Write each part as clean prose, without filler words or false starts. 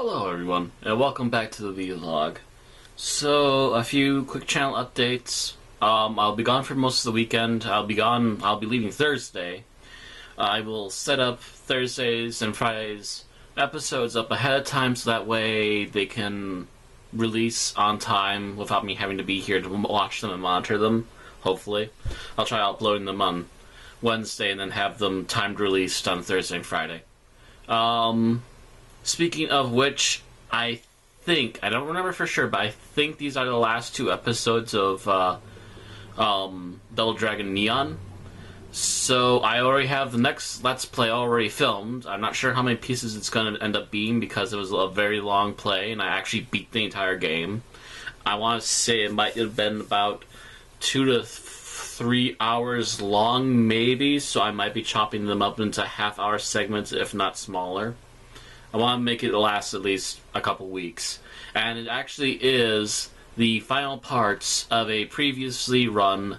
Hello everyone, and welcome back to the vlog. So, a few quick channel updates. I'll be gone for most of the weekend. I'll be leaving Thursday. I will set up Thursdays and Fridays episodes up ahead of time so that way they can release on time without me having to be here to watch them and monitor them, hopefully. I'll try uploading them on Wednesday and then have them timed released on Thursday and Friday. Speaking of which, I don't remember for sure, but I think these are the last two episodes of Double Dragon Neon. So I already have the next Let's Play already filmed. I'm not sure how many pieces it's going to end up being because it was a very long play and I actually beat the entire game. I want to say it might have been about 2 to 3 hours long maybe, so I might be chopping them up into half-hour segments if not smaller. I want to make it last at least a couple weeks. And it actually is the final parts of a previously run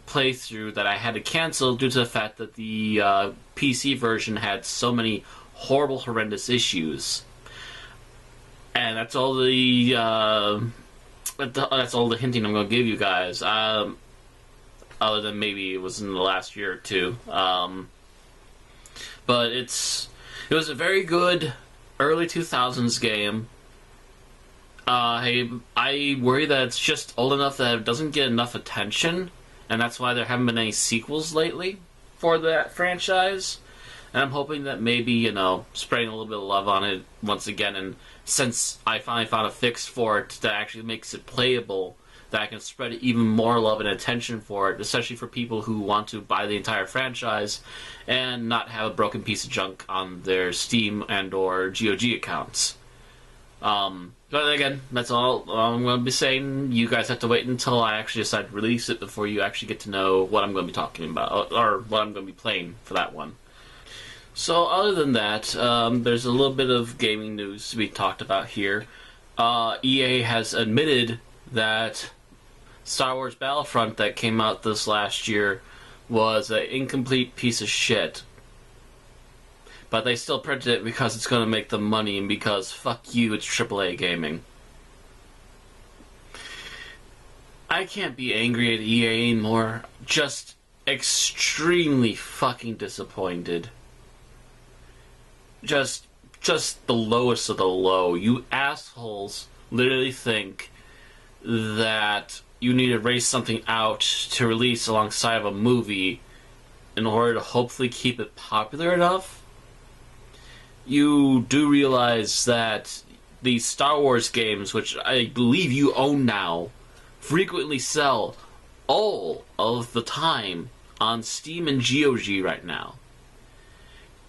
playthrough that I had to cancel due to the fact that the PC version had so many horrible, horrendous issues. And that's all the hinting I'm going to give you guys. Other than maybe it was in the last year or two. But it was a very good early 2000s game. I worry that it's just old enough that it doesn't get enough attention, and that's why there haven't been any sequels lately for that franchise. And I'm hoping that maybe, spreading a little bit of love on it once again, and since I finally found a fix for it that actually makes it playable, that I can spread even more love and attention for it, especially for people who want to buy the entire franchise and not have a broken piece of junk on their Steam and or GOG accounts. But again, that's all I'm going to be saying. You guys have to wait until I actually decide to release it before you actually get to know what I'm going to be talking about, or what I'm going to be playing for that one. So other than that, there's a little bit of gaming news to be talked about here. EA has admitted that Star Wars Battlefront that came out this last year was an incomplete piece of shit. But they still printed it because it's going to make them money and because, fuck you, it's AAA gaming. I can't be angry at EA anymore. Just extremely fucking disappointed. Just the lowest of the low. You assholes literally think that you need to race something out to release alongside of a movie in order to hopefully keep it popular enough. You do realize that these Star Wars games, which I believe you own now, frequently sell all of the time on Steam and GOG right now.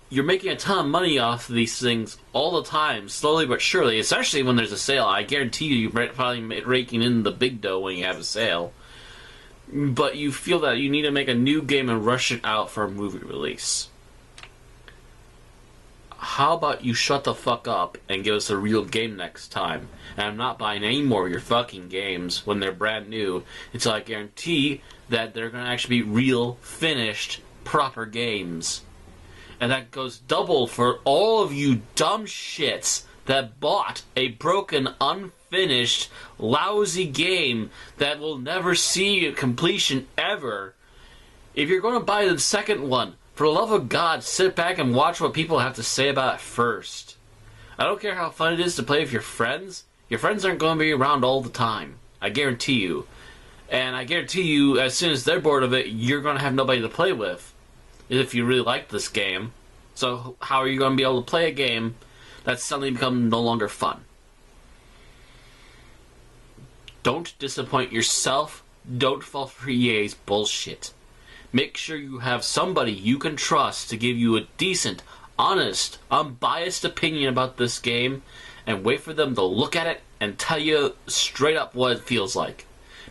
You're making a ton of money off of these things all the time, slowly but surely, especially when there's a sale. I guarantee you're probably raking in the big dough when you have a sale. But you feel that you need to make a new game and rush it out for a movie release. How about you shut the fuck up and give us a real game next time? And I'm not buying any more of your fucking games when they're brand new until I guarantee that they're going to actually be real, finished, proper games. And that goes double for all of you dumb shits that bought a broken, unfinished, lousy game that will never see completion ever. If you're going to buy the second one, for the love of God, sit back and watch what people have to say about it first. I don't care how fun it is to play with your friends. Your friends aren't going to be around all the time. I guarantee you. And I guarantee you, as soon as they're bored of it, you're going to have nobody to play with. If you really like this game. So how are you going to be able to play a game that's suddenly become no longer fun? Don't disappoint yourself. Don't fall for EA's bullshit. Make sure you have somebody you can trust to give you a decent, honest, unbiased opinion about this game, and wait for them to look at it and tell you straight up what it feels like.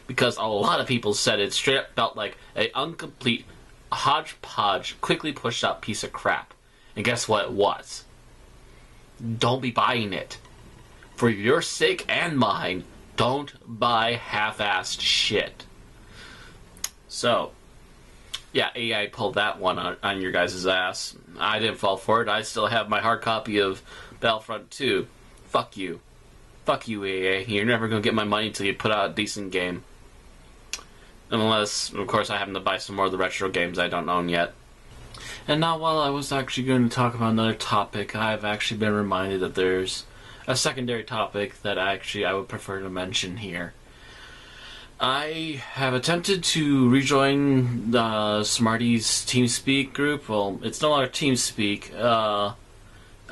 Because a lot of people said it straight up felt like an incomplete, hodgepodge, quickly pushed out piece of crap. And guess what it was? Don't be buying it. For your sake and mine, don't buy half-assed shit. So, yeah, AI pulled that one on your guys' ass. I didn't fall for it. I still have my hard copy of Battlefront 2. Fuck you. Fuck you, EA. You're never gonna get my money until you put out a decent game. Unless, of course, I happen to buy some more of the retro games I don't own yet. And now, while I was actually going to talk about another topic, I've actually been reminded that there's a secondary topic that I would prefer to mention here. I have attempted to rejoin Smarty's TeamSpeak group. Well, it's no longer TeamSpeak.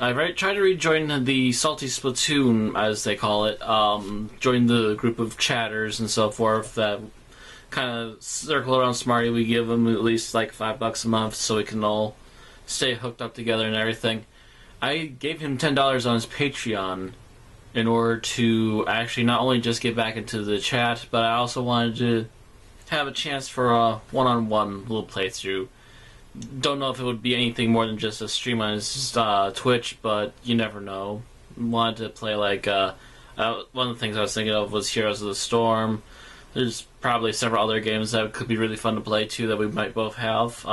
I tried to rejoin the Salty Splatoon, as they call it. Join the group of chatters and so forth that kind of circle around Smarty. We give them at least like $5 a month so we can all stay hooked up together and everything. I gave him $10 on his Patreon in order to actually not only just get back into the chat, but I also wanted to have a chance for a one-on-one little playthrough. Don't know if it would be anything more than just a stream on his Twitch, but you never know. Wanted to play like one of the things I was thinking of was Heroes of the Storm. There's probably several other games that could be really fun to play too that we might both have.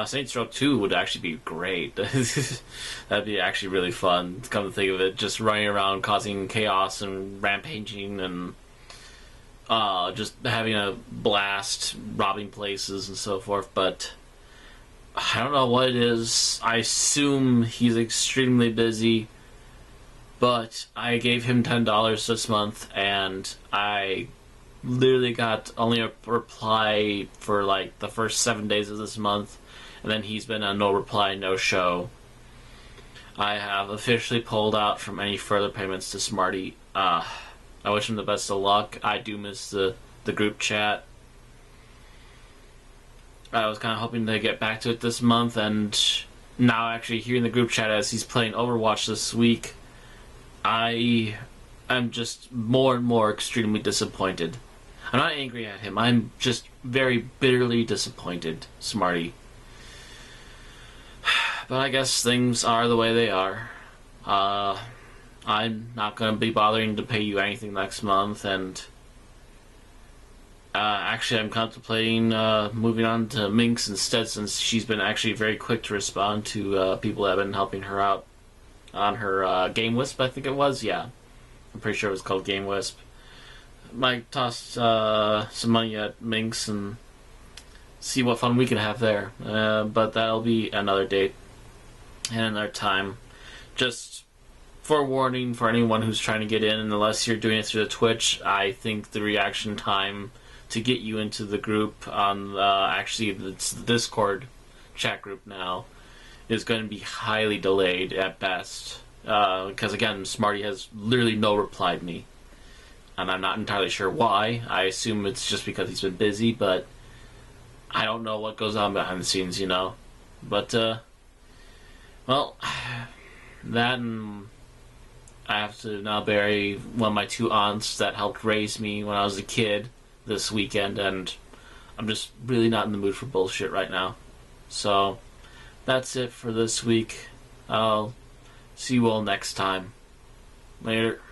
Saints Row 2 would actually be great. That'd be actually really fun, come to think of it. Just running around causing chaos and rampaging and just having a blast, robbing places and so forth. But I don't know what it is. I assume he's extremely busy. But I gave him $10 this month, and I literally got only a reply for like the first 7 days of this month, and then he's been a no reply, no show. I have officially pulled out from any further payments to Smarty. I wish him the best of luck. I do miss the group chat. I was kind of hoping to get back to it this month, and now actually hearing the group chat as he's playing Overwatch this week, I am just more and more extremely disappointed. I'm not angry at him. I'm just very bitterly disappointed, Smarty. But I guess things are the way they are. I'm not going to be bothering to pay you anything next month, and actually I'm contemplating moving on to Minx instead, since she's been actually very quick to respond to people that have been helping her out on her Game Wisp, I think it was. Yeah, I'm pretty sure it was called Game Wisp. Might toss some money at Minx and see what fun we can have there. But that'll be another date and another time. Just forewarning for anyone who's trying to get in, unless you're doing it through the Twitch, I think the reaction time to get you into the group on actually it's the Discord chat group now is going to be highly delayed at best. Because again, Smarty has literally no replied me. And I'm not entirely sure why. I assume it's just because he's been busy, but I don't know what goes on behind the scenes, you know. But, well, that and I have to now bury one of my two aunts that helped raise me when I was a kid this weekend, and I'm just really not in the mood for bullshit right now. So, that's it for this week. I'll see you all next time. Later.